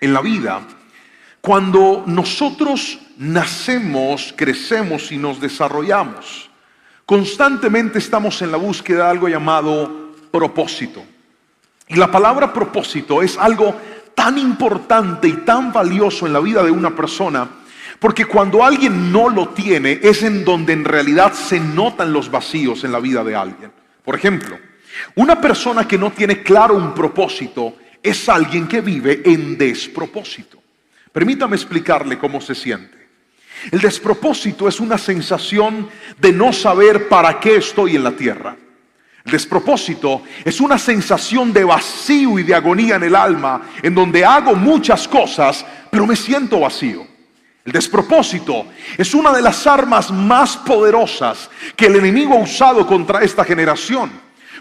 En la vida, cuando nosotros nacemos, crecemos y nos desarrollamos, constantemente estamos en la búsqueda de algo llamado propósito. Y la palabra propósito es algo tan importante y tan valioso en la vida de una persona, porque cuando alguien no lo tiene es en donde en realidad se notan los vacíos en la vida de alguien. Por ejemplo, una persona que no tiene claro un propósito es alguien que vive en despropósito. Permítame explicarle cómo se siente. El despropósito es una sensación de no saber para qué estoy en la tierra. El despropósito es una sensación de vacío y de agonía en el alma, en donde hago muchas cosas, pero me siento vacío. El despropósito es una de las armas más poderosas que el enemigo ha usado contra esta generación,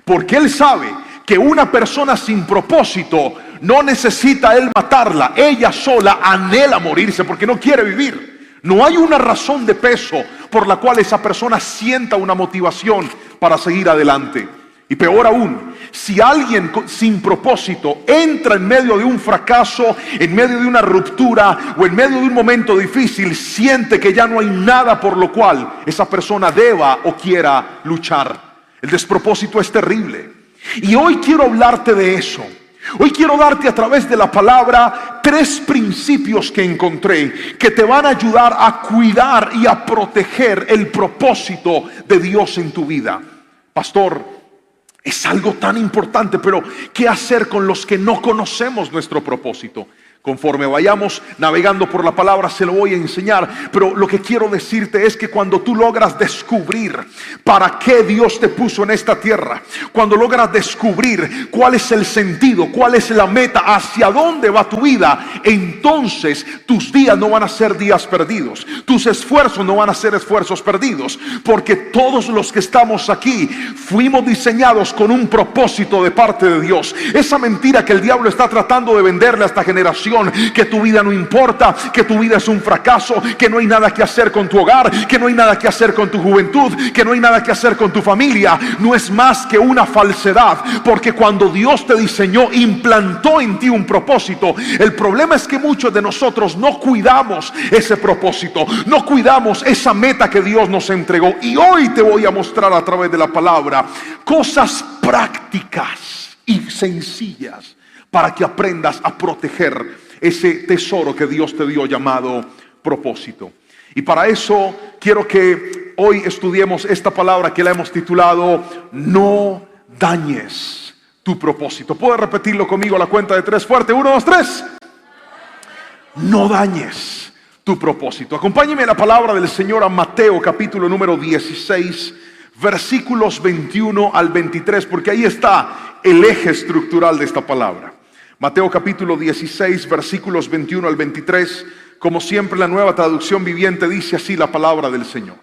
porque él sabe que una persona sin propósito no necesita él matarla, ella sola anhela morirse porque no quiere vivir. No hay una razón de peso por la cual esa persona sienta una motivación para seguir adelante. Y peor aún, si alguien sin propósito entra en medio de un fracaso, en medio de una ruptura o en medio de un momento difícil, siente que ya no hay nada por lo cual esa persona deba o quiera luchar. El despropósito es terrible. Y hoy quiero hablarte de eso. Hoy quiero darte a través de la palabra 3 principios que encontré que te van a ayudar a cuidar y a proteger el propósito de Dios en tu vida. Pastor, es algo tan importante, pero ¿qué hacer con los que no conocemos nuestro propósito? Conforme vayamos navegando por la palabra se lo voy a enseñar, pero lo que quiero decirte es que cuando tú logras descubrir para qué Dios te puso en esta tierra, cuando logras descubrir cuál es el sentido, cuál es la meta, hacia dónde va tu vida, entonces tus días no van a ser días perdidos, tus esfuerzos no van a ser esfuerzos perdidos, porque todos los que estamos aquí fuimos diseñados con un propósito de parte de Dios. Esa mentira que el diablo está tratando de venderle a esta generación, que tu vida no importa, que tu vida es un fracaso, que no hay nada que hacer con tu hogar, que no hay nada que hacer con tu juventud, que no hay nada que hacer con tu familia, no es más que una falsedad, porque cuando Dios te diseñó, implantó en ti un propósito. El problema es que muchos de nosotros no cuidamos ese propósito, no cuidamos esa meta que Dios nos entregó. Y hoy te voy a mostrar a través de la palabra cosas prácticas y sencillas para que aprendas a proteger ese tesoro que Dios te dio llamado propósito. Y para eso quiero que hoy estudiemos esta palabra que la hemos titulado no dañes tu propósito. ¿Puedes repetirlo conmigo a la cuenta de 3 fuerte? 1, 2, 3. No dañes tu propósito. Acompáñeme a la palabra del Señor a Mateo capítulo número 16, versículos 21 al 23, porque ahí está el eje estructural de esta palabra. Mateo capítulo 16, versículos 21 al 23, como siempre la Nueva Traducción Viviente dice así la palabra del Señor.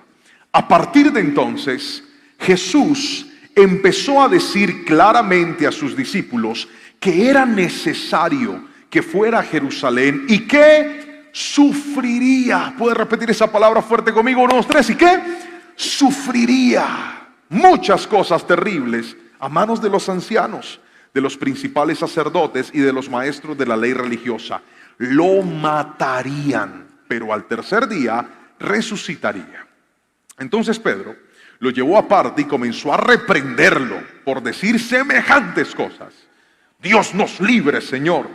A partir de entonces, Jesús empezó a decir claramente a sus discípulos que era necesario que fuera a Jerusalén y que sufriría. ¿Puedes repetir esa palabra fuerte conmigo? 1, 2, 3. ¿Y qué? Sufriría muchas cosas terribles a manos de los ancianos, de los principales sacerdotes y de los maestros de la ley religiosa. Lo matarían, pero al tercer día resucitaría. Entonces Pedro lo llevó aparte y comenzó a reprenderlo por decir semejantes cosas. Dios nos libre, Señor,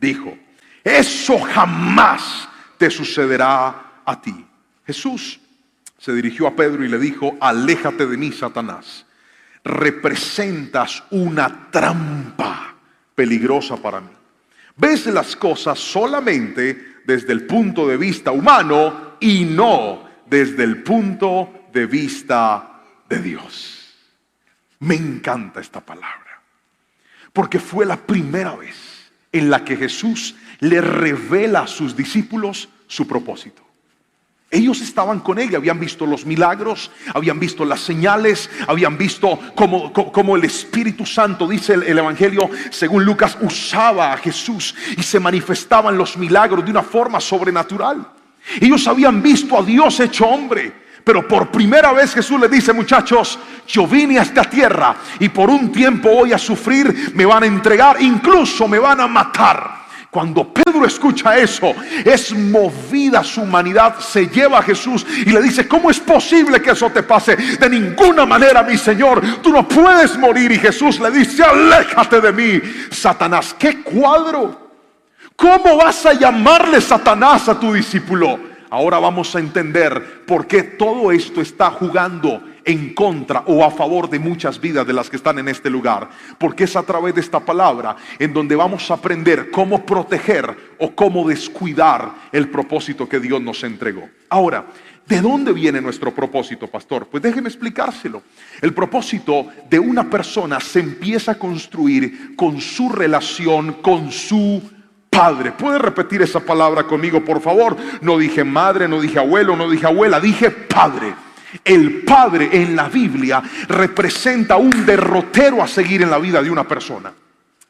dijo. Eso jamás te sucederá a ti. Jesús se dirigió a Pedro y le dijo: aléjate de mí, Satanás. Representas una trampa peligrosa para mí. Ves las cosas solamente desde el punto de vista humano y no desde el punto de vista de Dios. Me encanta esta palabra, porque fue la primera vez en la que Jesús le revela a sus discípulos su propósito. Ellos estaban con él y habían visto los milagros, habían visto las señales, habían visto cómo el Espíritu Santo, dice el Evangelio según Lucas, usaba a Jesús y se manifestaban los milagros de una forma sobrenatural. Ellos habían visto a Dios hecho hombre, pero por primera vez Jesús les dice: muchachos, yo vine a esta tierra y por un tiempo voy a sufrir, me van a entregar, incluso me van a matar. Cuando Pedro escucha eso, es movida su humanidad, se lleva a Jesús y le dice: ¿cómo es posible que eso te pase? De ninguna manera, mi Señor, tú no puedes morir. Y Jesús le dice: aléjate de mí, Satanás. ¡Qué cuadro! ¿Cómo vas a llamarle Satanás a tu discípulo? Ahora vamos a entender por qué todo esto está jugando en contra o a favor de muchas vidas de las que están en este lugar. Porque es a través de esta palabra en donde vamos a aprender cómo proteger o cómo descuidar el propósito que Dios nos entregó. Ahora, ¿de dónde viene nuestro propósito, pastor? Pues déjeme explicárselo. El propósito de una persona se empieza a construir con su relación con su padre. ¿Puede repetir esa palabra conmigo, por favor? No dije madre, no dije abuelo, no dije abuela, dije padre. El padre en la Biblia representa un derrotero a seguir en la vida de una persona.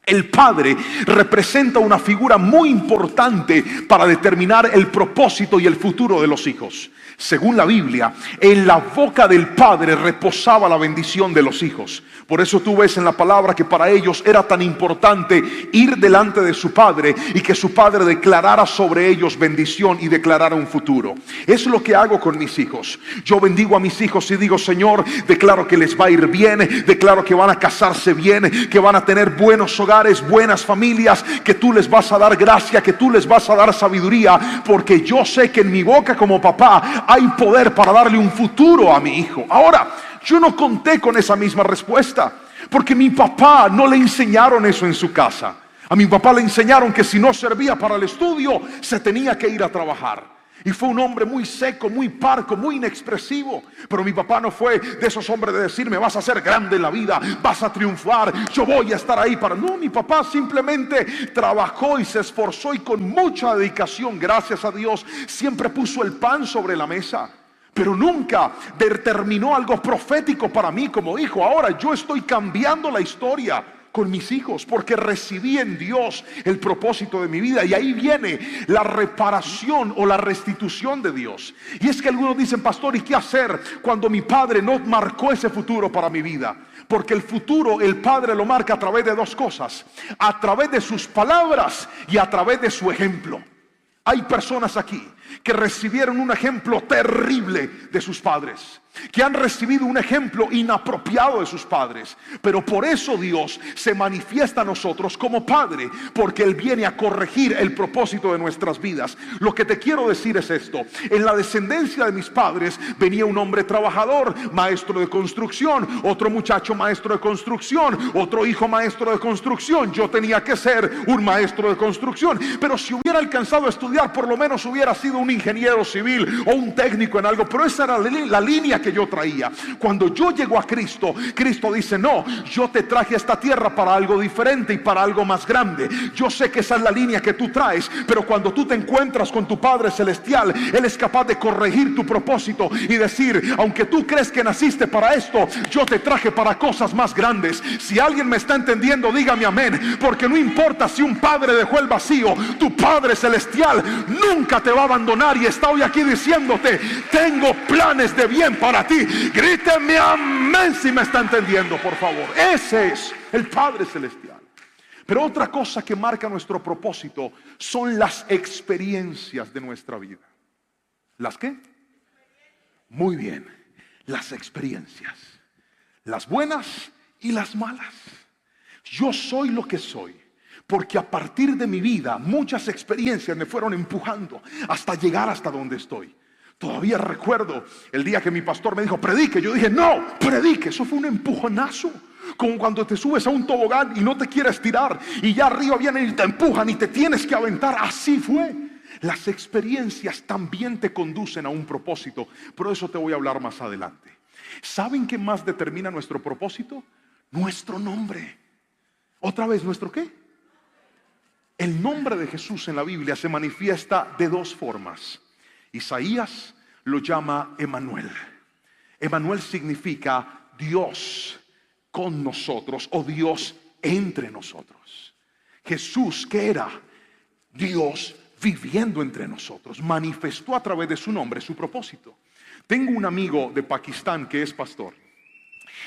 El padre representa una figura muy importante para determinar el propósito y el futuro de los hijos. Según la Biblia, en la boca del padre reposaba la bendición de los hijos. Por eso tú ves en la palabra que para ellos era tan importante ir delante de su padre y que su padre declarara sobre ellos bendición y declarara un futuro. Es lo que hago con mis hijos. Yo bendigo a mis hijos y digo: Señor, declaro que les va a ir bien, declaro que van a casarse bien, que van a tener buenos hogares, buenas familias, que tú les vas a dar gracia, que tú les vas a dar sabiduría, porque yo sé que en mi boca como papá hay poder para darle un futuro a mi hijo. Ahora, yo no conté con esa misma respuesta, porque mi papá no le enseñaron eso en su casa. A mi papá le enseñaron que si no servía para el estudio, se tenía que ir a trabajar. Y fue un hombre muy seco, muy parco, muy inexpresivo. Pero mi papá no fue de esos hombres de decirme: vas a ser grande en la vida, vas a triunfar, yo voy a estar ahí para... No, mi papá simplemente trabajó y se esforzó, y con mucha dedicación, gracias a Dios, siempre puso el pan sobre la mesa. Pero nunca determinó algo profético para mí como hijo. Ahora yo estoy cambiando la historia con mis hijos, porque recibí en Dios el propósito de mi vida. Y ahí viene la reparación o la restitución de Dios. Y es que algunos dicen: pastor, ¿y qué hacer cuando mi padre no marcó ese futuro para mi vida? Porque el futuro el padre lo marca a través de dos cosas: a través de sus palabras y a través de su ejemplo. Hay personas aquí que recibieron un ejemplo terrible de sus padres, que han recibido un ejemplo inapropiado de sus padres, pero por eso Dios se manifiesta a nosotros como Padre, porque Él viene a corregir el propósito de nuestras vidas. Lo que te quiero decir es esto: en la descendencia de mis padres venía un hombre trabajador, maestro de construcción, otro muchacho maestro de construcción, otro hijo maestro de construcción. Yo tenía que ser un maestro de construcción, pero si hubiera alcanzado a estudiar, por lo menos hubiera sido un ingeniero civil o un técnico en algo. Pero esa era la línea que yo traía. Cuando yo llego a Cristo, Cristo dice: no, yo te traje a esta tierra para algo diferente y para algo más grande. Yo sé que esa es la línea que tú traes, pero cuando tú te encuentras con tu Padre Celestial, Él es capaz de corregir tu propósito y decir: aunque tú crees que naciste para esto, yo te traje para cosas más grandes. Si alguien me está entendiendo, dígame amén, porque no importa si un padre dejó el vacío, tu Padre Celestial nunca te va a abandonar, y está hoy aquí diciéndote: tengo planes de bien para ti. Gríteme amén si me está entendiendo, por favor. Ese es el Padre Celestial. Pero otra cosa que marca nuestro propósito son las experiencias de nuestra vida. ¿Las qué? Muy bien, las experiencias, las buenas y las malas. Yo soy lo que soy porque a partir de mi vida muchas experiencias me fueron empujando hasta llegar hasta donde estoy. Todavía recuerdo el día que mi pastor me dijo: predique. Yo dije: no, predique. Eso fue un empujonazo, como cuando te subes a un tobogán y no te quieres tirar, y ya arriba vienen y te empujan y te tienes que aventar. Así fue. Las experiencias también te conducen a un propósito, pero eso te voy a hablar más adelante. ¿Saben qué más determina nuestro propósito? Nuestro nombre. Otra vez, ¿nuestro qué? El nombre de Jesús en la Biblia se manifiesta de dos formas. Isaías lo llama Emanuel. Emanuel significa Dios con nosotros, o Dios entre nosotros. Jesús, ¿qué era? Dios viviendo entre nosotros. Manifestó a través de su nombre su propósito. Tengo un amigo de Pakistán que es pastor,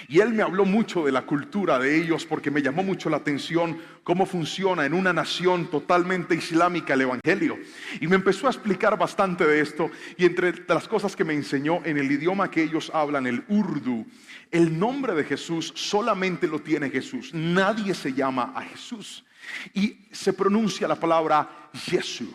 Y él me habló mucho de la cultura de ellos porque me llamó mucho la atención cómo funciona en una nación totalmente islámica el evangelio. Y me empezó a explicar bastante de esto. Y entre las cosas que me enseñó, en el idioma que ellos hablan, el urdu, el nombre de Jesús solamente lo tiene Jesús. Nadie se llama a Jesús. Y se pronuncia la palabra Jesús.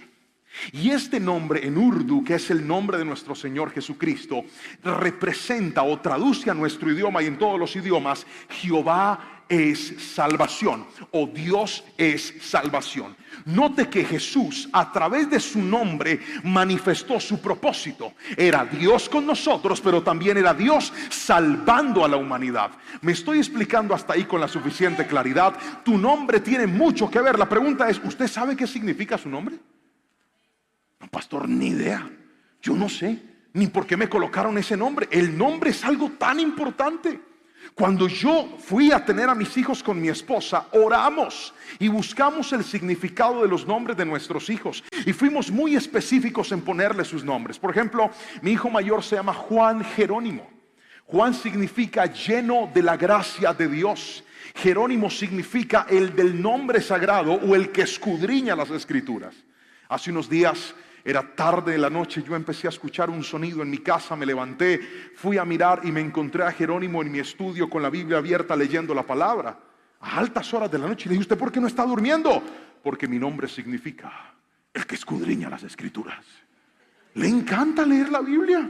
Y este nombre en urdu, que es el nombre de nuestro Señor Jesucristo, representa o traduce a nuestro idioma y en todos los idiomas: Jehová es salvación, o Dios es salvación. Note que Jesús, a través de su nombre, manifestó su propósito. Era Dios con nosotros, pero también era Dios salvando a la humanidad. Me estoy explicando hasta ahí con la suficiente claridad. Tu nombre tiene mucho que ver. La pregunta es, ¿usted sabe qué significa su nombre? No, pastor, ni idea. Yo no sé ni por qué me colocaron ese nombre. El nombre es algo tan importante. Cuando yo fui a tener a mis hijos con mi esposa, oramos y buscamos el significado de los nombres de nuestros hijos. Y fuimos muy específicos en ponerle sus nombres. Por ejemplo, mi hijo mayor se llama Juan Jerónimo. Juan significa lleno de la gracia de Dios. Jerónimo significa el del nombre sagrado o el que escudriña las escrituras. Hace unos días, era tarde de la noche, yo empecé a escuchar un sonido en mi casa, me levanté, fui a mirar y me encontré a Jerónimo en mi estudio con la Biblia abierta leyendo la palabra. A altas horas de la noche le dije, ¿usted por qué no está durmiendo? Porque mi nombre significa el que escudriña las escrituras. Le encanta leer la Biblia.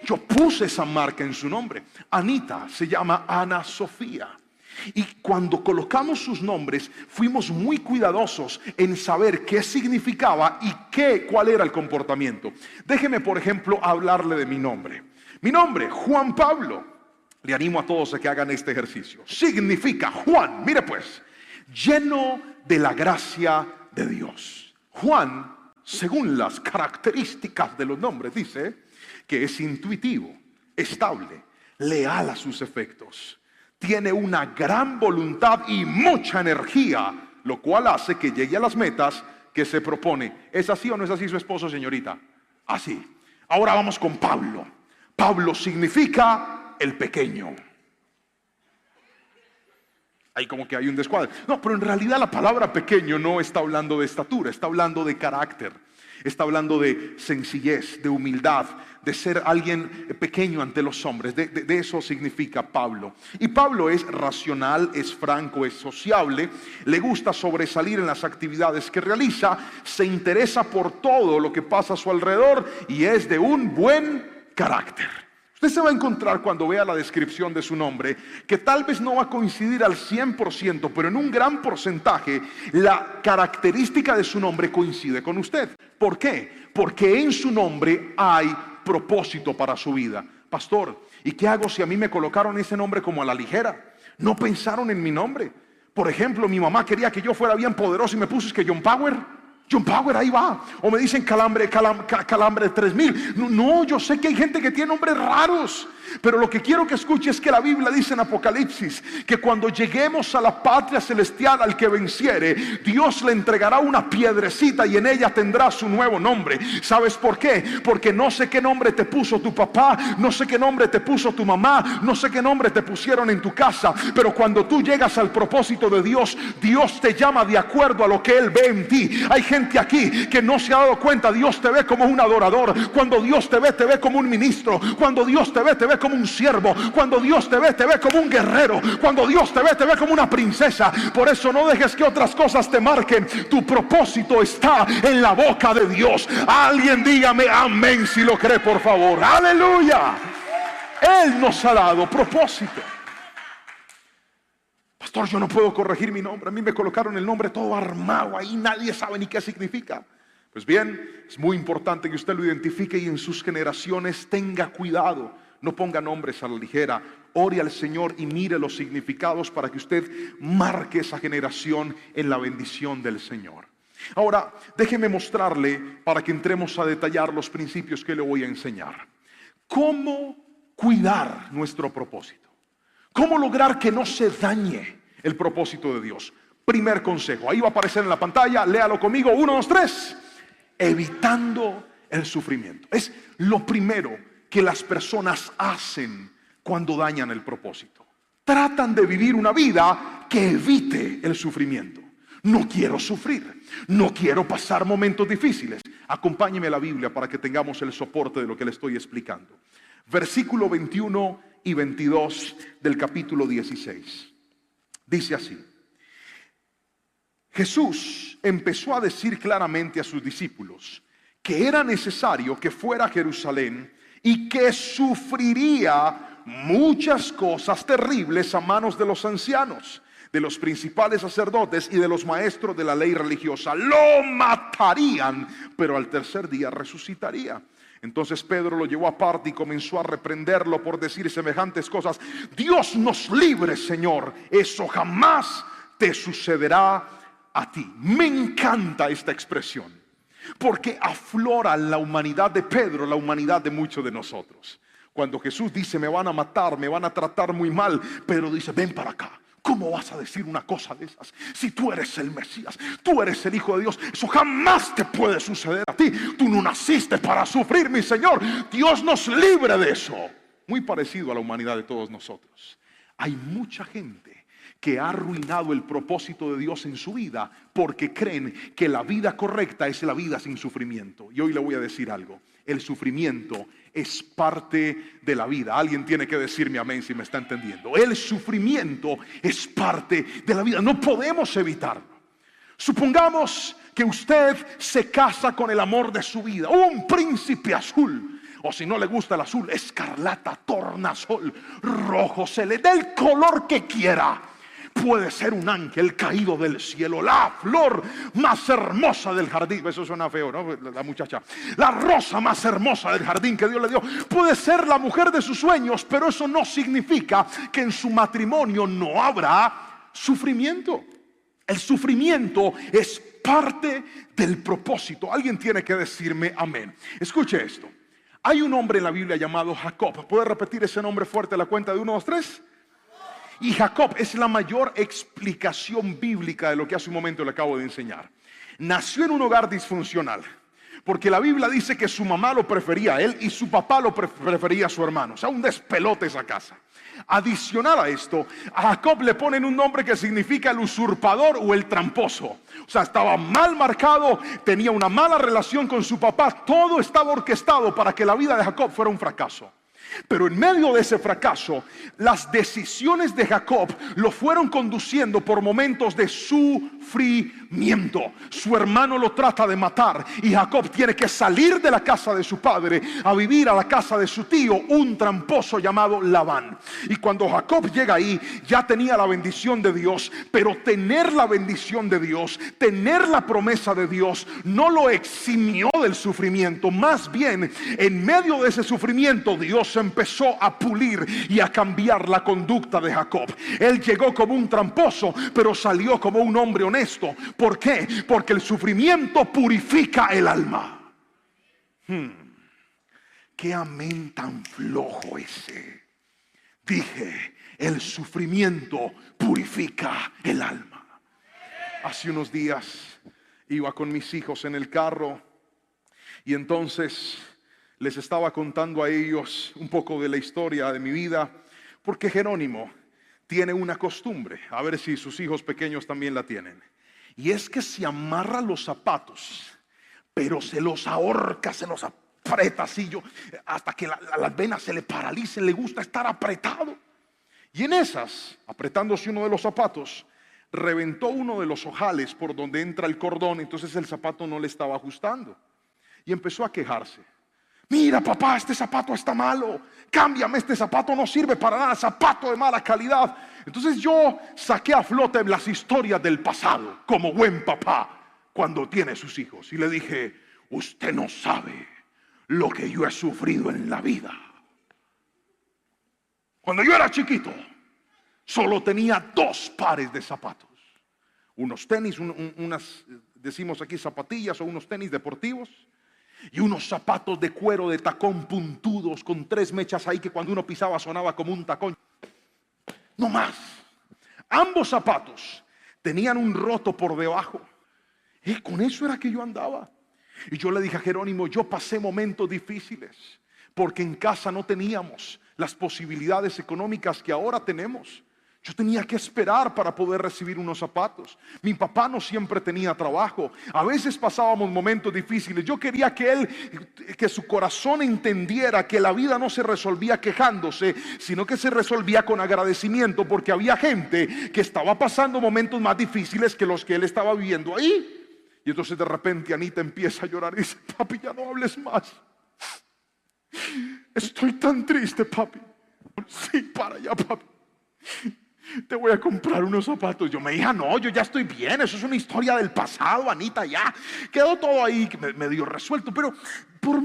Yo puse esa marca en su nombre. Anita se llama Ana Sofía. Y cuando colocamos sus nombres, fuimos muy cuidadosos en saber qué significaba y cuál era el comportamiento. Déjeme, por ejemplo, hablarle de mi nombre. Mi nombre, Juan Pablo. Le animo a todos a que hagan este ejercicio. Significa Juan, mire pues, lleno de la gracia de Dios. Juan, según las características de los nombres, dice que es intuitivo, estable, leal a sus efectos. Tiene una gran voluntad y mucha energía, lo cual hace que llegue a las metas que se propone. ¿Es así o no es así su esposo, señorita? Así. Ahora vamos con Pablo. Pablo significa el pequeño. Ahí como que hay un descuadre. No, pero en realidad la palabra pequeño no está hablando de estatura, está hablando de carácter. Está hablando de sencillez, de humildad, de ser alguien pequeño ante los hombres. De eso significa Pablo. Y Pablo es racional, es franco, es sociable, le gusta sobresalir en las actividades que realiza, se interesa por todo lo que pasa a su alrededor y es de un buen carácter. Usted se va a encontrar cuando vea la descripción de su nombre que tal vez no va a coincidir al 100%, pero en un gran porcentaje la característica de su nombre coincide con usted. ¿Por qué? Porque en su nombre hay propósito para su vida. Pastor, ¿y qué hago si a mí me colocaron ese nombre como a la ligera? No pensaron en mi nombre. Por ejemplo, mi mamá quería que yo fuera bien poderoso y me puso John Power. John Power, ahí va. O me dicen Calambre 3000. No, yo sé que hay gente que tiene nombres raros, pero lo que quiero que escuche es que la Biblia dice en Apocalipsis que cuando lleguemos a la patria celestial, al que venciere, Dios le entregará una piedrecita y en ella tendrá su nuevo nombre. ¿Sabes por qué? Porque no sé qué nombre te puso tu papá, no sé qué nombre te puso tu mamá, no sé qué nombre te pusieron en tu casa, pero cuando tú llegas al propósito de Dios, Dios te llama de acuerdo a lo que Él ve en ti. Hay gente aquí que no se ha dado cuenta. Dios te ve como un adorador. Cuando Dios te ve como un ministro. Cuando Dios te ve como un siervo. Cuando Dios te ve como un guerrero. Cuando Dios te ve como una princesa. Por eso no dejes que otras cosas te marquen. Tu propósito está en la boca de Dios. Alguien dígame amén si lo cree, por favor. Aleluya. Él nos ha dado propósito. Pastor, yo no puedo corregir mi nombre. A mí me colocaron el nombre todo armado ahí, nadie sabe ni qué significa. Pues bien, es muy importante que usted lo identifique y en sus generaciones tenga cuidado. No ponga nombres a la ligera. Ore al Señor y mire los significados para que usted marque esa generación en la bendición del Señor. Ahora, déjeme mostrarle para que entremos a detallar los principios que le voy a enseñar. ¿Cómo cuidar nuestro propósito? ¿Cómo lograr que no se dañe el propósito de Dios? Primer consejo, ahí va a aparecer en la pantalla, léalo conmigo, 1, 2, 3. Evitando el sufrimiento. Es lo primero que las personas hacen cuando dañan el propósito. tratan de vivir una vida que evite el sufrimiento. No quiero sufrir, no quiero pasar momentos difíciles. Acompáñeme a la Biblia para que tengamos el soporte de lo que le estoy explicando. Versículo 21 y 22 del capítulo 16. Dice así: Jesús empezó a decir claramente a sus discípulos que era necesario que fuera a Jerusalén y que sufriría muchas cosas terribles a manos de los ancianos, de los principales sacerdotes y de los maestros de la ley religiosa. Lo matarían, pero al tercer día resucitaría. Entonces Pedro lo llevó aparte y comenzó a reprenderlo por decir semejantes cosas. Dios nos libre, Señor, eso jamás te sucederá a ti. Me encanta esta expresión, porque aflora la humanidad de Pedro, la humanidad de muchos de nosotros. Cuando Jesús dice me van a matar, me van a tratar muy mal, Pedro dice ven para acá. ¿Cómo vas a decir una cosa de esas? Si tú eres el Mesías, tú eres el Hijo de Dios, eso jamás te puede suceder a ti. Tú no naciste para sufrir, mi Señor. Dios nos libre de eso. Muy parecido a la humanidad de todos nosotros. Hay mucha gente que ha arruinado el propósito de Dios en su vida porque creen que la vida correcta es la vida sin sufrimiento. Y hoy le voy a decir algo: el sufrimiento es parte de la vida. Alguien tiene que decirme amén si me está entendiendo. El sufrimiento es parte de la vida, no podemos evitarlo. Supongamos que usted se casa con el amor de su vida, un príncipe azul, o si no le gusta el azul, escarlata, tornasol, rojo, celeste, del color que quiera. Puede ser un ángel caído del cielo, la flor más hermosa del jardín. Eso suena feo, ¿no? La muchacha, la rosa más hermosa del jardín que Dios le dio. Puede ser la mujer de sus sueños, pero eso no significa que en su matrimonio no habrá sufrimiento. El sufrimiento es parte del propósito. Alguien tiene que decirme amén. Escuche esto. Hay un hombre en la Biblia llamado Jacob. ¿Puede repetir ese nombre fuerte a la cuenta de 1, 2, 3? Y Jacob es la mayor explicación bíblica de lo que hace un momento le acabo de enseñar. Nació en un hogar disfuncional, porque la Biblia dice que su mamá lo prefería a él y su papá lo prefería a su hermano. O sea, un despelote esa casa. Adicional a esto, a Jacob le ponen un nombre que significa el usurpador o el tramposo. O sea, estaba mal marcado, tenía una mala relación con su papá. Todo estaba orquestado para que la vida de Jacob fuera un fracaso. Pero en medio de ese fracaso, las decisiones de Jacob lo fueron conduciendo por momentos de sufrimiento. Su hermano lo trata de matar y Jacob tiene que salir de la casa de su padre a vivir a la casa de su tío, un tramposo llamado Labán. Y cuando Jacob llega ahí, ya tenía la bendición de Dios, pero tener la bendición de Dios, tener la promesa de Dios, no lo eximió del sufrimiento. Más bien, en medio de ese sufrimiento, Dios empezó a pulir y a cambiar la conducta de Jacob. Él llegó como un tramposo, pero salió como un hombre honesto. ¿Por qué? Porque el sufrimiento purifica el alma. Qué amén tan flojo ese. Dije, el sufrimiento purifica el alma. Hace unos días iba con mis hijos en el carro y entonces les estaba contando a ellos un poco de la historia de mi vida, porque Jerónimo tiene una costumbre, a ver si sus hijos pequeños también la tienen, y es que se amarra los zapatos, pero se los ahorca, se los aprieta así, hasta que las venas se le paralicen. Le gusta estar apretado, y en esas, apretándose uno de los zapatos, reventó uno de los ojales por donde entra el cordón. Entonces el zapato no le estaba ajustando y empezó a quejarse. Mira, papá, este zapato está malo, cámbiame, este zapato no sirve para nada, zapato de mala calidad. Entonces yo saqué a flote las historias del pasado, como buen papá cuando tiene sus hijos, y le dije: usted no sabe lo que yo he sufrido en la vida. Cuando yo era chiquito, solo tenía 2 pares de zapatos, unos tenis, unas, decimos aquí, zapatillas o unos tenis deportivos, y unos zapatos de cuero de tacón puntudos con 3 mechas ahí que cuando uno pisaba sonaba como un tacón. No más. Ambos zapatos tenían un roto por debajo. Con eso era que yo andaba. Y yo le dije a Jerónimo: yo pasé momentos difíciles porque en casa no teníamos las posibilidades económicas que ahora tenemos. Yo tenía que esperar para poder recibir unos zapatos. Mi papá no siempre tenía trabajo. A veces pasábamos momentos difíciles. Yo quería que su corazón entendiera que la vida no se resolvía quejándose, sino que se resolvía con agradecimiento, porque había gente que estaba pasando momentos más difíciles que los que él estaba viviendo ahí. Y entonces de repente Anita empieza a llorar y dice: papi, ya no hables más. Estoy tan triste, papi. Sí, para allá, papi. Te voy a comprar unos zapatos. Yo, hija, no, yo ya estoy bien. Eso es una historia del pasado, Anita, ya. Quedó todo ahí medio resuelto. Pero por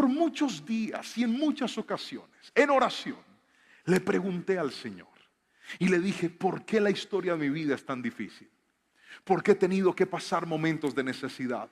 muchos días y en muchas ocasiones, en oración, le pregunté al Señor. Y le dije: ¿por qué la historia de mi vida es tan difícil? ¿Por qué he tenido que pasar momentos de necesidad?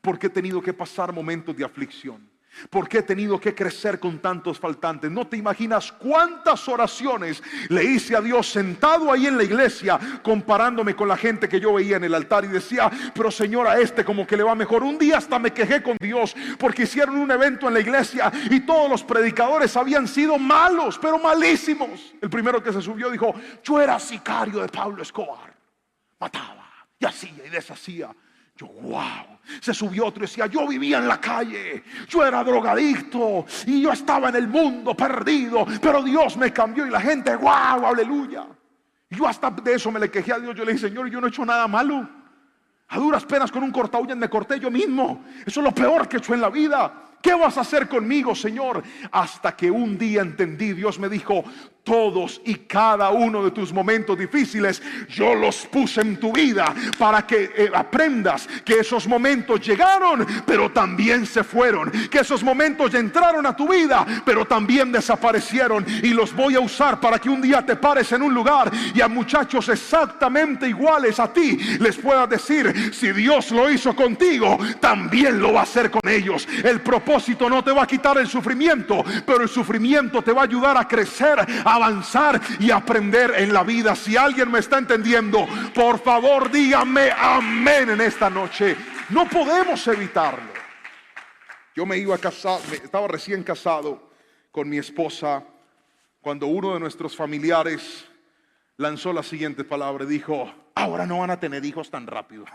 ¿Por qué he tenido que pasar momentos de aflicción? ¿Por qué he tenido que crecer con tantos faltantes? No te imaginas cuántas oraciones le hice a Dios sentado ahí en la iglesia, comparándome con la gente que yo veía en el altar, y decía: pero Señor, a este como que le va mejor. Un día hasta me quejé con Dios porque hicieron un evento en la iglesia y todos los predicadores habían sido malos, pero malísimos. El primero que se subió dijo: yo era sicario de Pablo Escobar, mataba y hacía y deshacía. Yo, wow. Se subió otro y decía: yo vivía en la calle, yo era drogadicto y yo estaba en el mundo perdido, pero Dios me cambió. Y la gente, wow, aleluya. Y yo hasta de eso me le quejé a Dios. Yo le dije: Señor, yo no he hecho nada malo. A duras penas con un corta uñas me corté yo mismo. Eso es lo peor que he hecho en la vida. ¿Qué vas a hacer conmigo, Señor? Hasta que un día entendí. Dios me dijo: todos y cada uno de tus momentos difíciles yo los puse en tu vida para que aprendas que esos momentos llegaron, pero también se fueron. Que esos momentos entraron a tu vida, pero también desaparecieron. Y los voy a usar para que un día te pares en un lugar y a muchachos exactamente iguales a ti les puedas decir: si Dios lo hizo contigo, también lo va a hacer con ellos. El propósito no te va a quitar el sufrimiento, pero el sufrimiento te va a ayudar a crecer, a avanzar y aprender en la vida. Si alguien me está entendiendo, por favor dígame amén en esta noche. No podemos evitarlo. Yo me iba a casar, estaba recién casado con mi esposa, cuando uno de nuestros familiares lanzó la siguiente palabra. Dijo: ahora no van a tener hijos tan rápido.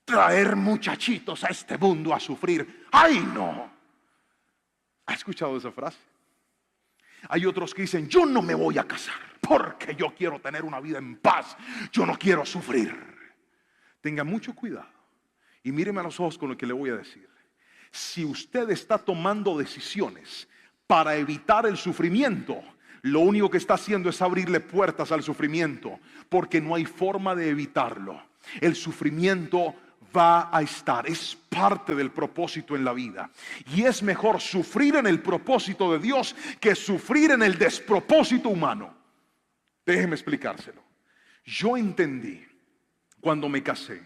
Traer muchachitos a este mundo a sufrir. ¡Ay, no! ¿Ha escuchado esa frase? Hay otros que dicen: yo no me voy a casar porque yo quiero tener una vida en paz, yo no quiero sufrir. Tenga mucho cuidado y míreme a los ojos con lo que le voy a decir. Si usted está tomando decisiones para evitar el sufrimiento, lo único que está haciendo es abrirle puertas al sufrimiento, porque no hay forma de evitarlo. El sufrimiento va a estar, es parte del propósito en la vida. Y es mejor sufrir en el propósito de Dios que sufrir en el despropósito humano. Déjeme explicárselo. Yo entendí cuando me casé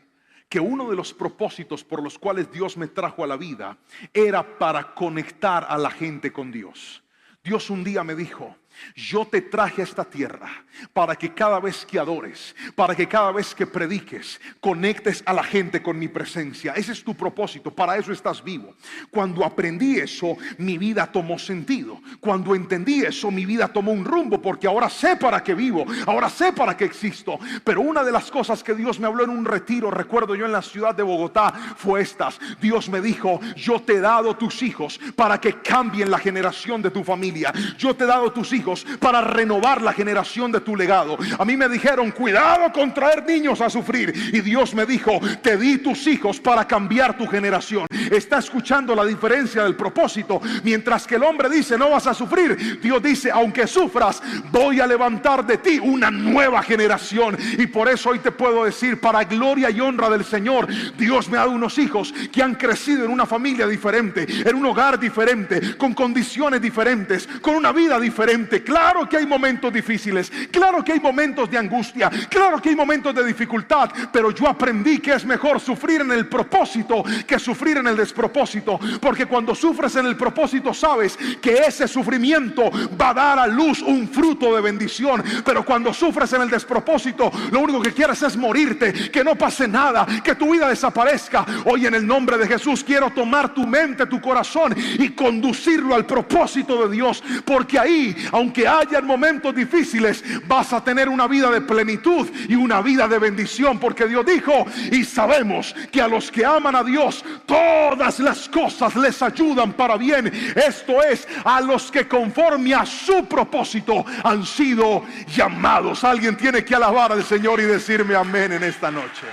que uno de los propósitos por los cuales Dios me trajo a la vida era para conectar a la gente con Dios. Dios un día me dijo: yo te traje a esta tierra para que cada vez que adores, para que cada vez que prediques, conectes a la gente con mi presencia. Ese es tu propósito, para eso estás vivo. Cuando aprendí eso, mi vida tomó sentido. Cuando entendí eso, mi vida tomó un rumbo, porque ahora sé para qué vivo, ahora sé para qué existo. Pero una de las cosas que Dios me habló en un retiro, recuerdo yo en la ciudad de Bogotá, fue estas. Dios me dijo: yo te he dado tus hijos para que cambien la generación de tu familia. Yo te he dado tus hijos para renovar la generación de tu legado. A mí me dijeron: cuidado con traer niños a sufrir. Y Dios me dijo: te di tus hijos para cambiar tu generación. Está escuchando la diferencia del propósito. Mientras que el hombre dice: no vas a sufrir, Dios dice: aunque sufras, voy a levantar de ti una nueva generación. Y por eso hoy te puedo decir, para gloria y honra del Señor, Dios me ha dado unos hijos que han crecido en una familia diferente, en un hogar diferente, con condiciones diferentes, con una vida diferente. Claro que hay momentos difíciles, claro que hay momentos de angustia, claro que hay momentos de dificultad, pero yo aprendí que es mejor sufrir en el propósito que sufrir en el despropósito, porque cuando sufres en el propósito sabes que ese sufrimiento va a dar a luz un fruto de bendición. Pero cuando sufres en el despropósito, lo único que quieres es morirte, que no pase nada, que tu vida desaparezca. Hoy en el nombre de Jesús quiero tomar tu mente, tu corazón y conducirlo al propósito de Dios, porque ahí, aunque Aunque haya momentos difíciles, vas a tener una vida de plenitud y una vida de bendición, porque Dios dijo, y sabemos que a los que aman a Dios, todas las cosas les ayudan para bien. Esto es, a los que conforme a su propósito han sido llamados. Alguien tiene que alabar al Señor y decirme amén en esta noche.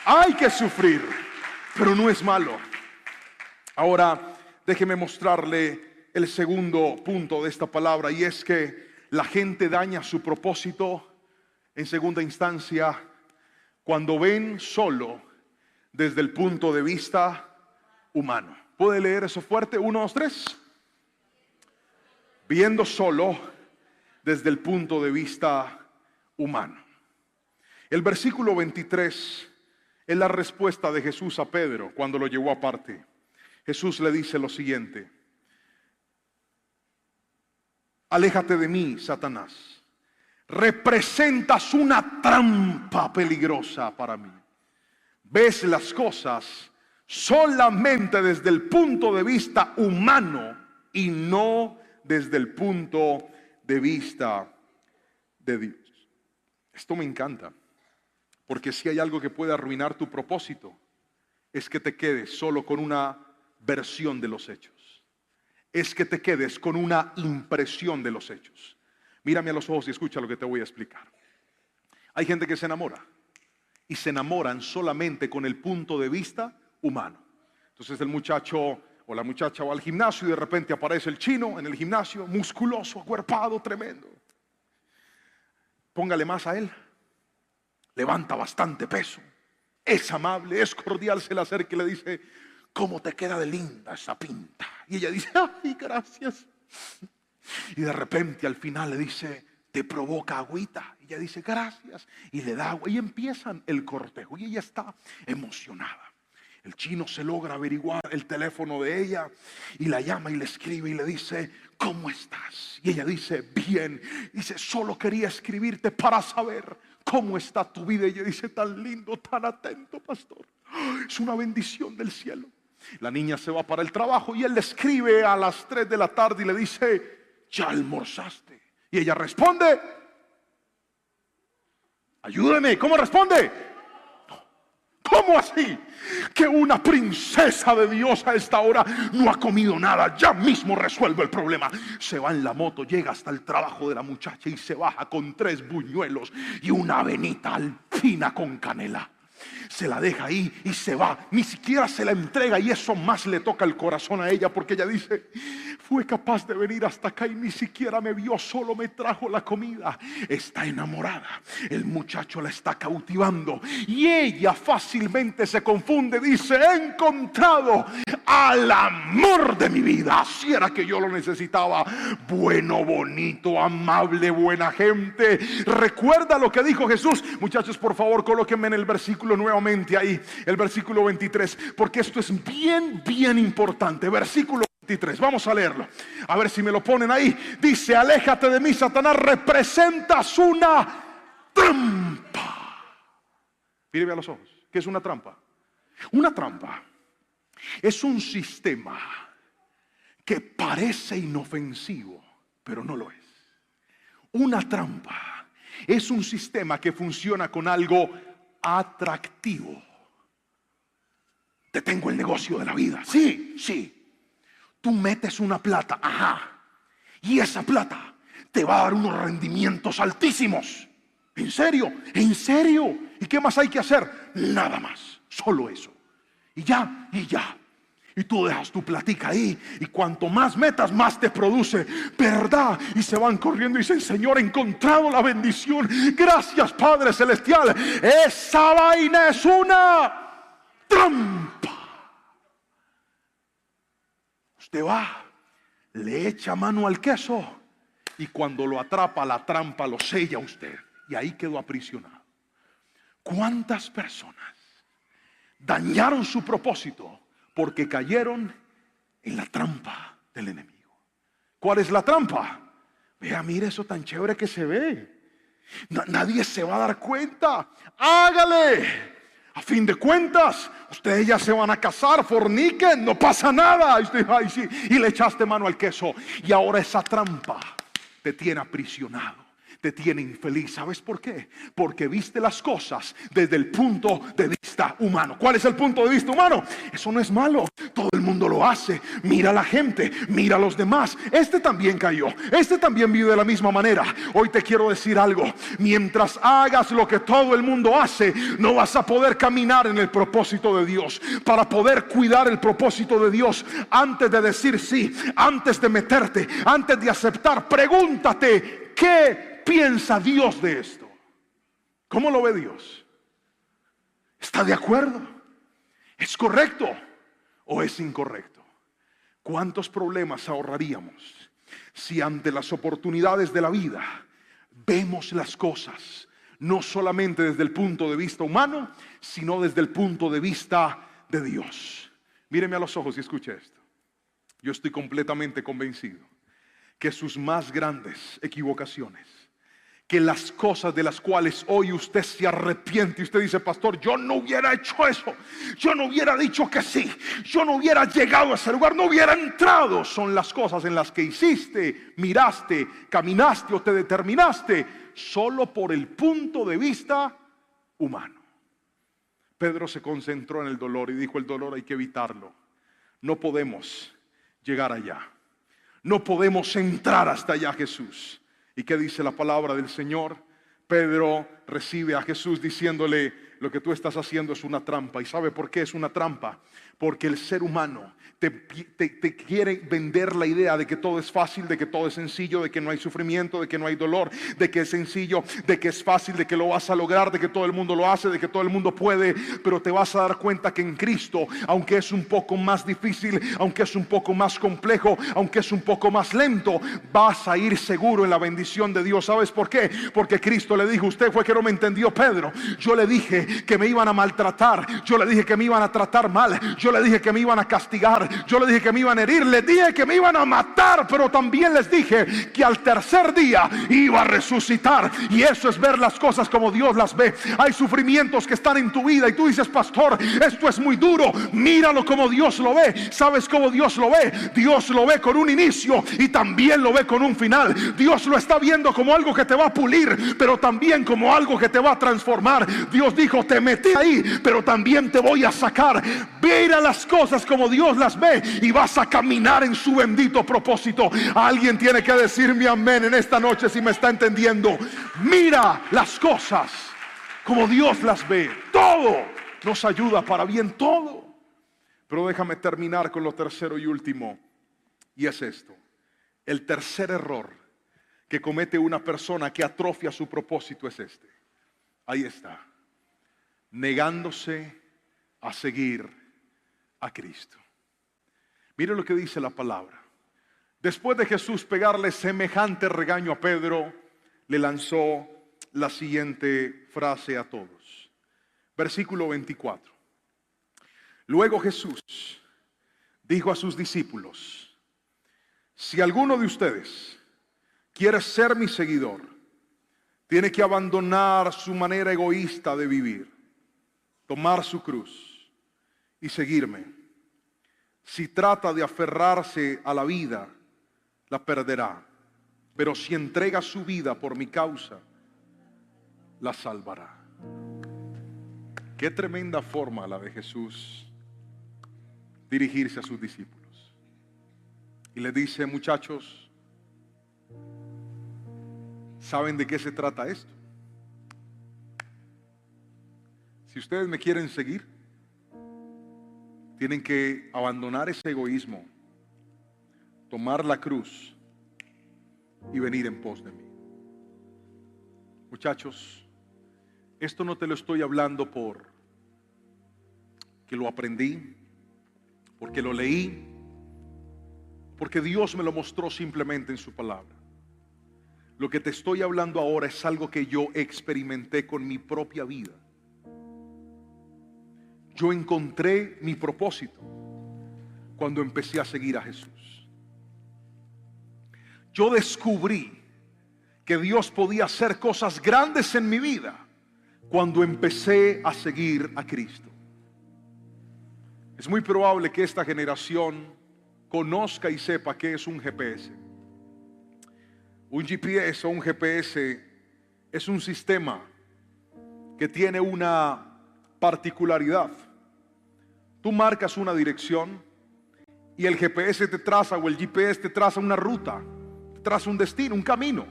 Hay que sufrir, pero no es malo. Ahora, déjeme mostrarle el segundo punto de esta palabra, y es que la gente daña su propósito en segunda instancia cuando ven solo desde el punto de vista humano. ¿Puede leer eso fuerte? 1, 2, 3. Viendo solo desde el punto de vista humano. El versículo 23 es la respuesta de Jesús a Pedro cuando lo llevó aparte. Jesús le dice lo siguiente: aléjate de mí, Satanás. Representas una trampa peligrosa para mí. Ves las cosas solamente desde el punto de vista humano y no desde el punto de vista de Dios. Esto me encanta, porque si hay algo que puede arruinar tu propósito, es que te quedes solo con una versión de los hechos. Es que te quedes con una impresión de los hechos. Mírame a los ojos y escucha lo que te voy a explicar. Hay gente que se enamora y se enamoran solamente con el punto de vista humano. Entonces el muchacho o la muchacha va al gimnasio y de repente aparece el chino en el gimnasio, musculoso, acuerpado, tremendo. Póngale más a él. Levanta bastante peso. Es amable, es cordial, se le acerca y le dice: ¿cómo te queda de linda esa pinta? Y ella dice: ay, gracias. Y de repente al final le dice: ¿te provoca agüita? Y ella dice: gracias. Y le da agua y empiezan el cortejo y ella está emocionada. El chino se logra averiguar el teléfono de ella y la llama y le escribe y le dice: ¿cómo estás? Y ella dice: bien. Dice: solo quería escribirte para saber cómo está tu vida. Y ella dice: tan lindo, tan atento, pastor. Es una bendición del cielo. La niña se va para el trabajo y él le escribe a las 3 de la tarde y le dice: ¿ya almorzaste? Y ella responde: ayúdeme. ¿Cómo responde? ¿Cómo así? Que una princesa de Dios a esta hora no ha comido nada. Ya mismo resuelve el problema. Se va en la moto, llega hasta el trabajo de la muchacha y se baja con 3 buñuelos y una avenita alpina con canela. Se la deja ahí y se va. Ni siquiera se la entrega, y eso más le toca el corazón a ella, porque ella dice: fue capaz de venir hasta acá y ni siquiera me vio, solo me trajo la comida. Está enamorada. El muchacho la está cautivando y ella fácilmente se confunde. Dice: he encontrado al amor de mi vida. Así era que yo lo necesitaba. Bueno, bonito, amable, buena gente. Recuerda lo que dijo Jesús. Muchachos, por favor, colóquenme en el versículo nuevamente ahí, el versículo 23, porque esto es bien, bien importante. Versículo 23, vamos a leerlo, a ver si me lo ponen ahí. Dice: aléjate de mí, Satanás, representas una trampa. Míreme a los ojos. ¿Qué es una trampa? Una trampa es un sistema que parece inofensivo, pero no lo es. Una trampa es un sistema que funciona con algo atractivo. Te tengo el negocio de la vida. Sí, sí. Tú metes una plata, ajá, y esa plata te va a dar unos rendimientos altísimos. ¿En serio? ¿En serio? ¿Y qué más hay que hacer? Nada más, solo eso. Y ya, y ya. Y tú dejas tu platica ahí, y cuanto más metas, más te produce, ¿verdad? Y se van corriendo y dicen: Señor, he encontrado la bendición. Gracias, Padre Celestial. Esa vaina es una trampa. Usted va, le echa mano al queso, y cuando lo atrapa, la trampa lo sella a usted, y ahí quedó aprisionado. ¿Cuántas personas dañaron su propósito porque cayeron en la trampa del enemigo? ¿Cuál es la trampa? Vea, mire eso tan chévere que se ve. Nadie se va a dar cuenta. Hágale. A fin de cuentas, ustedes ya se van a casar, forniquen, no pasa nada. Y usted, ay, sí, y le echaste mano al queso. Y ahora esa trampa te tiene aprisionado, te tiene infeliz. ¿Sabes por qué? Porque viste las cosas desde el punto de vista humano. ¿Cuál es el punto de vista humano? Eso no es malo, todo el mundo lo hace. Mira a la gente, mira a los demás. Este también cayó, este también vive de la misma manera. Hoy te quiero decir algo: mientras hagas lo que todo el mundo hace, no vas a poder caminar en el propósito de Dios. Para poder cuidar el propósito de Dios, antes de decir sí, antes de meterte, antes de aceptar, pregúntate: ¿qué piensa Dios de esto? ¿Cómo lo ve Dios? ¿Está de acuerdo? ¿Es correcto o es incorrecto? ¿Cuántos problemas ahorraríamos si ante las oportunidades de la vida vemos las cosas no solamente desde el punto de vista humano, sino desde el punto de vista de Dios? Míreme a los ojos y escuche esto. Yo estoy completamente convencido que sus más grandes equivocaciones, que las cosas de las cuales hoy usted se arrepiente y usted dice: pastor, yo no hubiera hecho eso, yo no hubiera dicho que sí, yo no hubiera llegado a ese lugar, no hubiera entrado, son las cosas en las que hiciste, miraste, caminaste o te determinaste solo por el punto de vista humano. Pedro se concentró en el dolor y dijo: el dolor hay que evitarlo. No podemos llegar allá, no podemos entrar hasta allá, Jesús. ¿Y qué dice la palabra del Señor? Pedro recibe a Jesús diciéndole: lo que tú estás haciendo es una trampa. ¿Y sabe por qué es una trampa? Porque el ser humano te quiere vender la idea de que todo es fácil, de que todo es sencillo, de que no hay sufrimiento, de que no hay dolor, de que es sencillo, de que es fácil, de que lo vas a lograr, de que todo el mundo lo hace, de que todo el mundo puede. Pero te vas a dar cuenta que en Cristo, aunque es un poco más difícil, aunque es un poco más complejo, aunque es un poco más lento, vas a ir seguro en la bendición de Dios. ¿Sabes por qué? Porque Cristo le dijo: usted fue que no me entendió, Pedro. Yo le dije que me iban a maltratar, yo le dije que me iban a tratar mal, yo le dije que me iban a castigar, yo le dije que me iban a herir, le dije que me iban a matar, pero también les dije que al tercer día iba a resucitar. Y eso es ver las cosas como Dios las ve. Hay sufrimientos que están en tu vida y tú dices: pastor, esto es muy duro. Míralo como Dios lo ve. ¿Sabes cómo Dios lo ve? Dios lo ve con un inicio y también lo ve con un final. Dios lo está viendo como algo que te va a pulir, pero también como algo que te va a transformar. Dios dijo: te metí ahí, pero también te voy a sacar. Mira las cosas como Dios las ve y vas a caminar en su bendito propósito. Alguien tiene que decirme amén en esta noche si me está entendiendo. Mira las cosas como Dios las ve. Todo nos ayuda para bien, todo. Pero déjame terminar con lo tercero y último, y es esto: el tercer error que comete una persona que atrofia su propósito es este. Ahí está: negándose a seguir a Cristo. Mire lo que dice la palabra. Después de Jesús pegarle semejante regaño a Pedro, le lanzó la siguiente frase a todos. Versículo 24. Luego Jesús dijo a sus discípulos: si alguno de ustedes quiere ser mi seguidor, tiene que abandonar su manera egoísta de vivir, tomar su cruz y seguirme. Si trata de aferrarse a la vida, la perderá. Pero si entrega su vida por mi causa, la salvará. Qué tremenda forma la de Jesús dirigirse a sus discípulos. Y les dice: muchachos, ¿saben de qué se trata esto? Si ustedes me quieren seguir, tienen que abandonar ese egoísmo, tomar la cruz y venir en pos de mí. Muchachos, esto no te lo estoy hablando por que lo aprendí, porque lo leí, porque Dios me lo mostró simplemente en su palabra. Lo que te estoy hablando ahora es algo que yo experimenté con mi propia vida. Yo encontré mi propósito cuando empecé a seguir a Jesús. Yo descubrí que Dios podía hacer cosas grandes en mi vida cuando empecé a seguir a Cristo. Es muy probable que esta generación conozca y sepa qué es un GPS. Un GPS o un GPS es un sistema que tiene una particularidad. Tú marcas una dirección y el GPS te traza, o el GPS te traza una ruta, te traza un destino, un camino.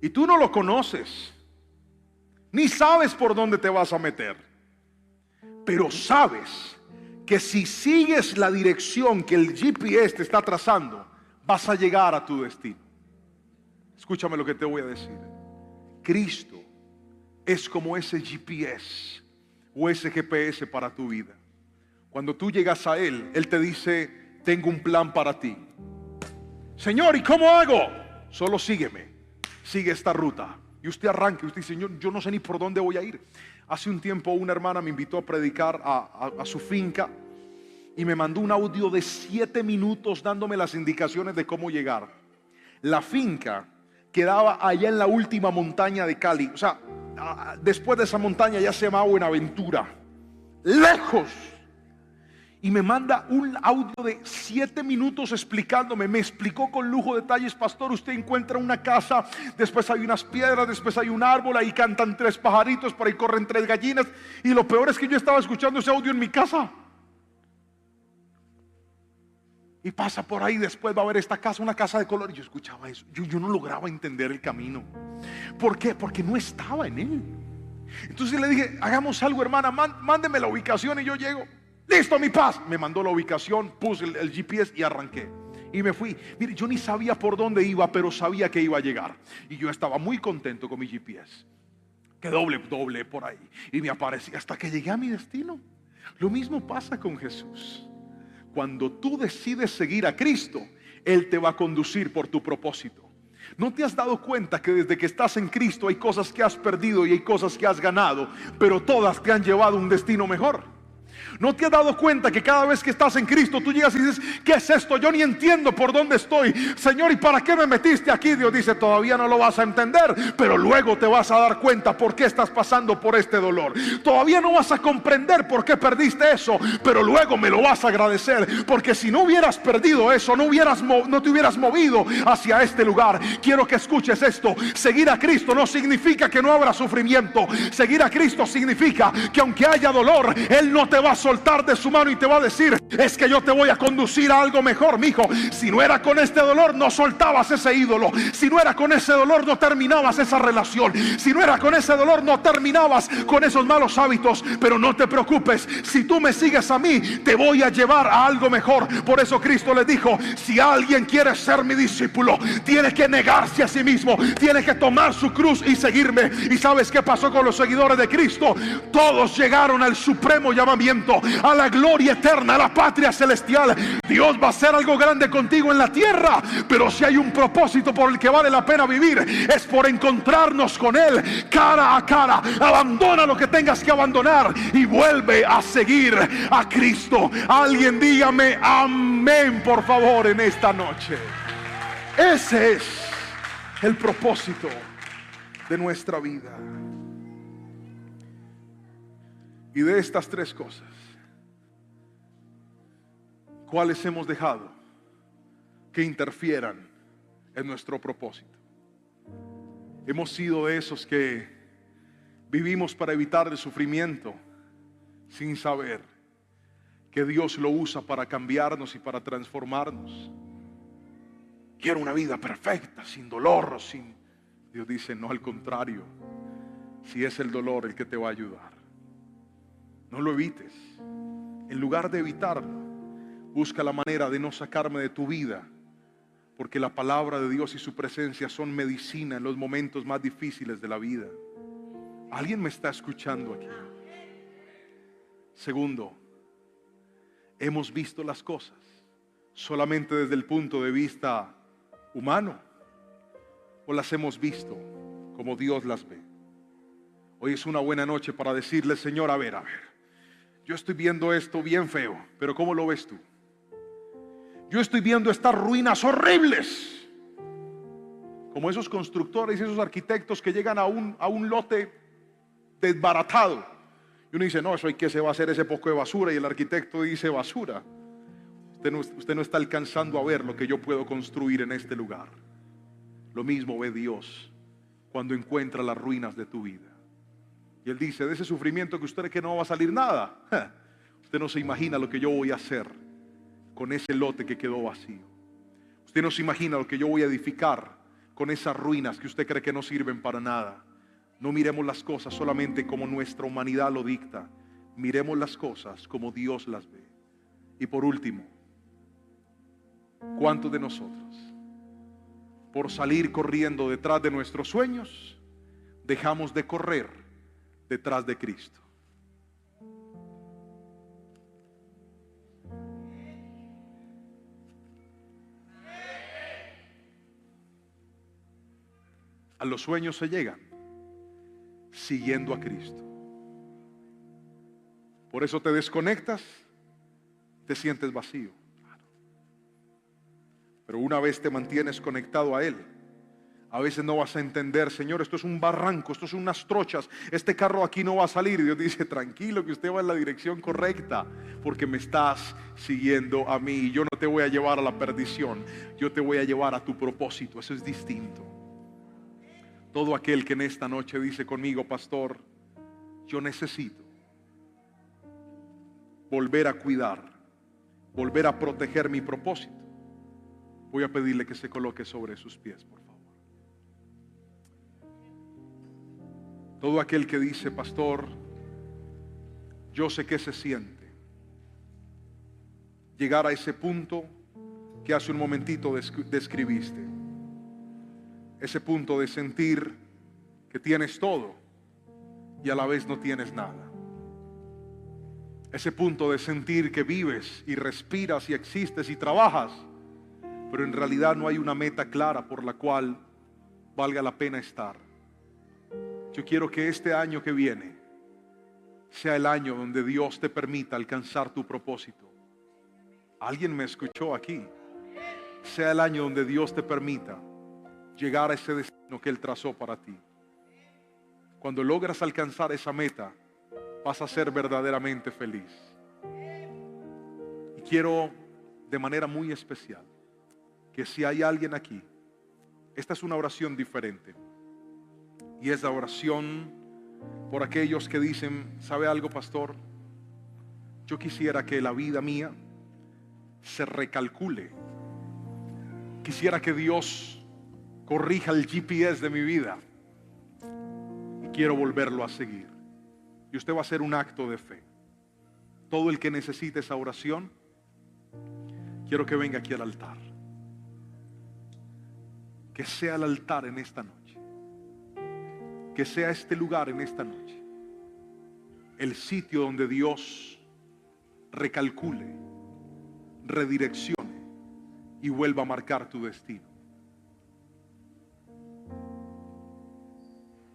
Y tú no lo conoces, ni sabes por dónde te vas a meter, pero sabes que si sigues la dirección que el GPS te está trazando, vas a llegar a tu destino. Escúchame lo que te voy a decir. Cristo es como ese GPS o ese GPS para tu vida. Cuando tú llegas a Él, Él te dice: tengo un plan para ti. Señor, ¿y cómo hago? Solo sígueme, sigue esta ruta. Y usted arranca, usted dice: Señor, yo no sé ni por dónde voy a ir. Hace un tiempo una hermana me invitó a predicar a su finca y me mandó un audio de 7 minutos dándome las indicaciones de cómo llegar. La finca quedaba allá en la última montaña de Cali. O sea, después de esa montaña ya se llamaba Buenaventura, lejos. Y me manda un audio de 7 minutos explicándome. Me explicó con lujo de detalles: pastor, usted encuentra una casa, después hay unas piedras, después hay un árbol, ahí cantan 3 pajaritos, por ahí corren 3 gallinas. Y lo peor es que yo estaba escuchando ese audio en mi casa. Y pasa por ahí, después va a haber esta casa, una casa de color. Y yo escuchaba eso, yo no lograba entender el camino. ¿Por qué? Porque no estaba en él. Entonces le dije: hagamos algo, hermana, mándeme la ubicación y yo llego. Listo, mi paz. Me mandó la ubicación, puse el GPS y arranqué. Y me fui. Mire, yo ni sabía por dónde iba, pero sabía que iba a llegar. Y yo estaba muy contento con mi GPS. Que doble por ahí. Y me aparecía hasta que llegué a mi destino. Lo mismo pasa con Jesús. Cuando tú decides seguir a Cristo, Él te va a conducir por tu propósito. ¿No te has dado cuenta que desde que estás en Cristo hay cosas que has perdido y hay cosas que has ganado, pero todas te han llevado a un destino mejor? ¿No te has dado cuenta que cada vez que estás en Cristo tú llegas y dices: ¿qué es esto? Yo ni entiendo por dónde estoy. Señor, ¿y para qué me metiste aquí? Dios dice: todavía no lo vas a entender, pero luego te vas a dar cuenta por qué estás pasando por este dolor. Todavía no vas a comprender por qué perdiste eso, pero luego me lo vas a agradecer, porque si no hubieras perdido eso, no te hubieras movido hacia este lugar. Quiero que escuches esto: seguir a Cristo no significa que no habrá sufrimiento. Seguir a Cristo significa que aunque haya dolor, Él no te va a soltar de su mano y te va a decir: es que yo te voy a conducir a algo mejor, mijo. Si no era con este dolor, no soltabas ese ídolo. Si no era con ese dolor, no terminabas esa relación. Si no era con ese dolor, no terminabas con esos malos hábitos. Pero no te preocupes, si tú me sigues a mí, te voy a llevar a algo mejor. Por eso Cristo le dijo: si alguien quiere ser mi discípulo, tiene que negarse a sí mismo, tiene que tomar su cruz y seguirme. ¿Y sabes qué pasó con los seguidores de Cristo? Todos llegaron al supremo llamamiento, a la gloria eterna, a la patria celestial. Dios va a hacer algo grande contigo en la tierra, pero si hay un propósito por el que vale la pena vivir, es por encontrarnos con Él cara a cara. Abandona lo que tengas que abandonar y vuelve a seguir a Cristo. Alguien dígame amén, por favor, en esta noche. Ese es el propósito de nuestra vida. Y de estas 3 cosas, ¿cuáles hemos dejado que interfieran en nuestro propósito? Hemos sido de esos que vivimos para evitar el sufrimiento, sin saber que Dios lo usa para cambiarnos y para transformarnos. Quiero una vida perfecta, sin dolor, Dios dice: no, al contrario, si es el dolor el que te va a ayudar, no lo evites. En lugar de evitarlo, busca la manera de no sacarme de tu vida, porque la palabra de Dios y su presencia son medicina en los momentos más difíciles de la vida. ¿Alguien me está escuchando aquí? Segundo, hemos visto las cosas solamente desde el punto de vista humano, o las hemos visto como Dios las ve. Hoy es una buena noche para decirle: Señor, a ver, yo estoy viendo esto bien feo, pero ¿cómo lo ves tú? Yo estoy viendo estas ruinas horribles, como esos constructores y esos arquitectos que llegan a un lote desbaratado y uno dice: no, eso ¿qué se va a hacer ese poco de basura? Y el arquitecto dice: basura. Usted no está alcanzando a ver lo que yo puedo construir en este lugar. Lo mismo ve Dios cuando encuentra las ruinas de tu vida. Y Él dice, de ese sufrimiento que usted cree que no va a salir nada, usted no se imagina lo que yo voy a hacer con ese lote que quedó vacío. Usted no se imagina lo que yo voy a edificar con esas ruinas que usted cree que no sirven para nada. No miremos las cosas solamente como nuestra humanidad lo dicta. Miremos las cosas como Dios las ve. Y por último, ¿cuántos de nosotros, por salir corriendo detrás de nuestros sueños, dejamos de correr detrás de Cristo? A los sueños se llegan siguiendo a Cristo. Por eso te desconectas, te sientes vacío. Pero una vez te mantienes conectado a Él, a veces no vas a entender, Señor, esto es un barranco, esto son unas trochas, este carro aquí no va a salir. Y Dios dice, tranquilo, que usted va en la dirección correcta, porque me estás siguiendo a mí. Y yo no te voy a llevar a la perdición, yo te voy a llevar a tu propósito. Eso es distinto. Todo aquel que en esta noche dice conmigo, pastor, yo necesito volver a cuidar, volver a proteger mi propósito, voy a pedirle que se coloque sobre sus pies, por favor. Todo aquel que dice, pastor, yo sé que se siente llegar a ese punto que hace un momentito describiste. Ese punto de sentir que tienes todo y a la vez no tienes nada. Ese punto de sentir que vives y respiras y existes y trabajas, pero en realidad no hay una meta clara por la cual valga la pena estar. Yo quiero que este año que viene sea el año donde Dios te permita alcanzar tu propósito. ¿Alguien me escuchó aquí? Sea el año donde Dios te permita llegar a ese destino que Él trazó para ti. Cuando logras alcanzar esa meta, vas a ser verdaderamente feliz. Y quiero de manera muy especial que si hay alguien aquí, esta es una oración diferente. Y es la oración por aquellos que dicen, ¿sabe algo, pastor? Yo quisiera que la vida mía se recalcule. Quisiera que Dios corrija el GPS de mi vida y quiero volverlo a seguir. Y usted va a hacer un acto de fe. Todo el que necesite esa oración, quiero que venga aquí al altar. Que sea el altar en esta noche, que sea este lugar en esta noche el sitio donde Dios recalcule, redireccione y vuelva a marcar tu destino.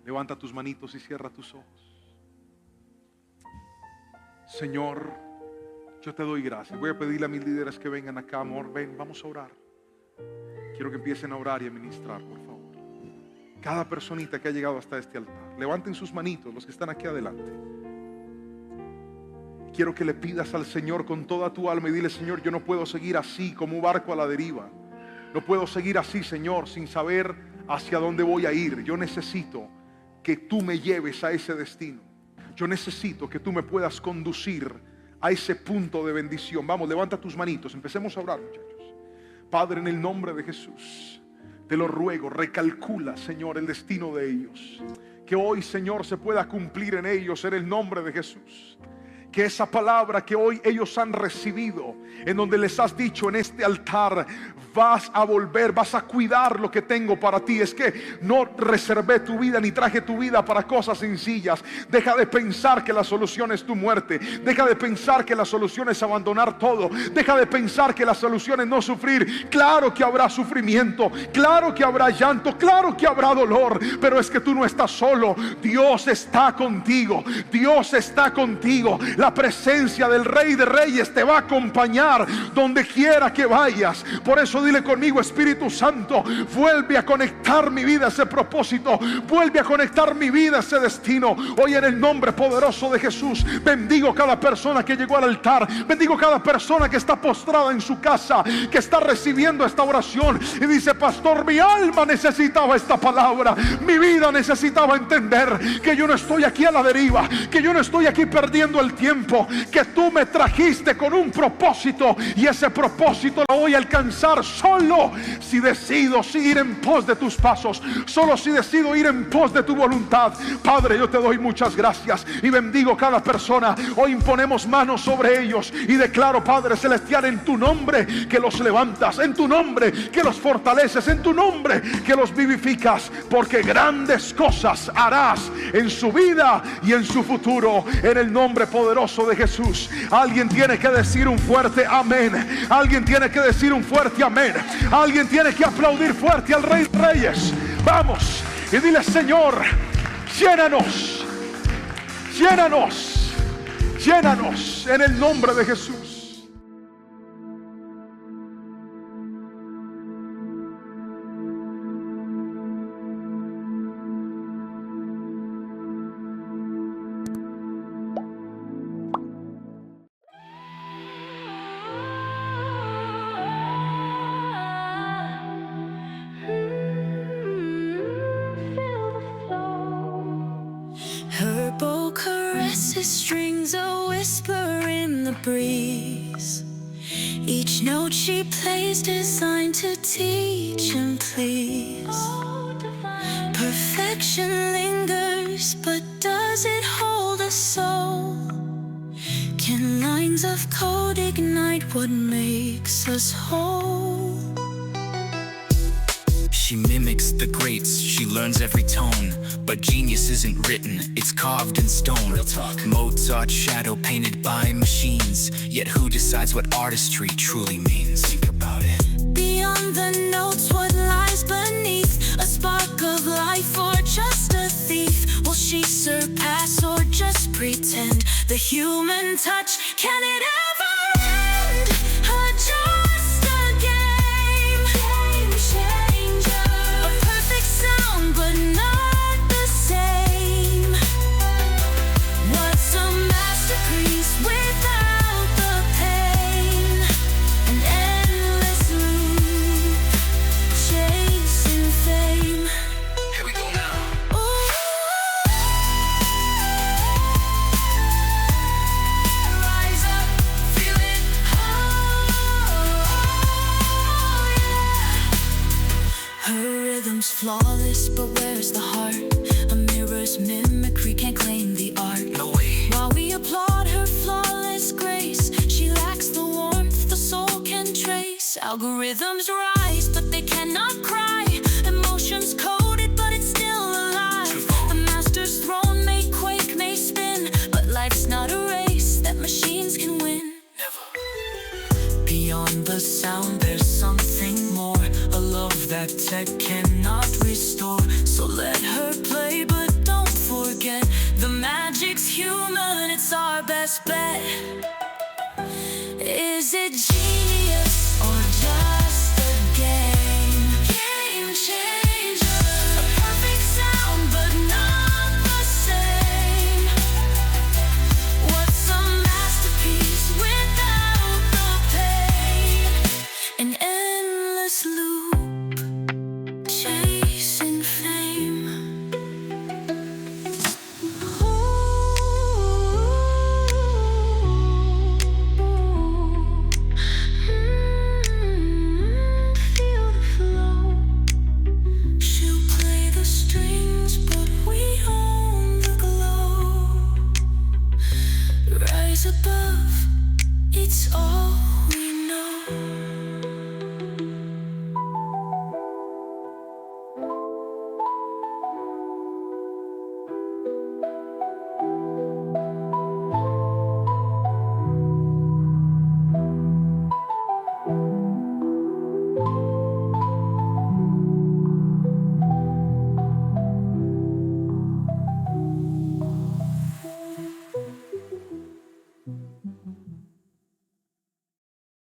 Levanta tus manitos y cierra tus ojos. Señor, yo te doy gracias. Voy a pedirle a mis líderes que vengan acá, amor. Ven, vamos a orar. Quiero que empiecen a orar y a ministrar, por favor. Cada personita que ha llegado hasta este altar, levanten sus manitos, los que están aquí adelante. Quiero que le pidas al Señor con toda tu alma y dile, Señor, yo no puedo seguir así como un barco a la deriva. No puedo seguir así, Señor, sin saber hacia dónde voy a ir. Yo necesito que tú me lleves a ese destino. Yo necesito que tú me puedas conducir a ese punto de bendición. Vamos, levanta tus manitos, empecemos a orar, muchachos. Padre, en el nombre de Jesús, te lo ruego, recalcula, Señor, el destino de ellos. Que hoy, Señor, se pueda cumplir en ellos en el nombre de Jesús. Que esa palabra que hoy ellos han recibido, en donde les has dicho en este altar, vas a volver, vas a cuidar lo que tengo para ti. Es que no reservé tu vida ni traje tu vida para cosas sencillas. Deja de pensar que la solución es tu muerte. Deja de pensar que la solución es abandonar todo. Deja de pensar que la solución es no sufrir. Claro que habrá sufrimiento, claro que habrá llanto, claro que habrá dolor, pero es que tú no estás solo. Dios está contigo. Dios está contigo. La presencia del Rey de Reyes te va a acompañar donde quiera que vayas. Por eso dile conmigo: Espíritu Santo, vuelve a conectar mi vida a ese propósito, vuelve a conectar mi vida a ese destino. Hoy, en el nombre poderoso de Jesús, bendigo cada persona que llegó al altar, bendigo cada persona que está postrada en su casa, que está recibiendo esta oración y dice: pastor, mi alma necesitaba esta palabra, mi vida necesitaba entender que yo no estoy aquí a la deriva, que yo no estoy aquí perdiendo el tiempo, que tú me trajiste con un propósito, y ese propósito lo voy a alcanzar solo si decido ir en pos de tus pasos, solo si decido ir en pos de tu voluntad. Padre, yo te doy muchas gracias y bendigo cada persona. Hoy imponemos manos sobre ellos y declaro, Padre Celestial, en tu nombre que los levantas, en tu nombre que los fortaleces, en tu nombre que los vivificas, porque grandes cosas harás en su vida y en su futuro, en el nombre poderoso de Jesús. Alguien tiene que decir un fuerte amén. Alguien tiene que decir un fuerte amén. Alguien tiene que aplaudir fuerte al Rey de Reyes. Vamos y dile: Señor, llénanos, llénanos, llénanos en el nombre de Jesús. Her bow caresses strings, a whisper in the breeze. Each note she plays designed to teach and please. Perfection lingers, but does it hold a soul? Can lines of code ignite what makes us whole? She mimics the greats, she learns every tone. But genius isn't written, it's carved in stone. Real talk. Mozart's shadow painted by machines. Yet who decides what artistry truly means? Think about it. Beyond the notes, what lies beneath? A spark of life or just a thief? Will she surpass or just pretend? The human touch, can it ever end? Just a game changer. A perfect sound, but not the same. What's a masterpiece without the pain? An endless loop, chasing fame. Here we go now. Rise up, feel it, yeah. Her rhythm's flawless, but where's the heart? A mirror's mimicry can't claim the art. No way. While we applaud her flawless grace, she lacks the warmth the soul can trace. Algorithms rise, but they cannot cry. Emotions coded, but it's still alive. The master's throne may quake, may spin, but life's not a race that machines can win. Never. Beyond the sound, there's something more. A love that tech cannot restore. So let her play, but don't forget the magic's human, it's our best bet.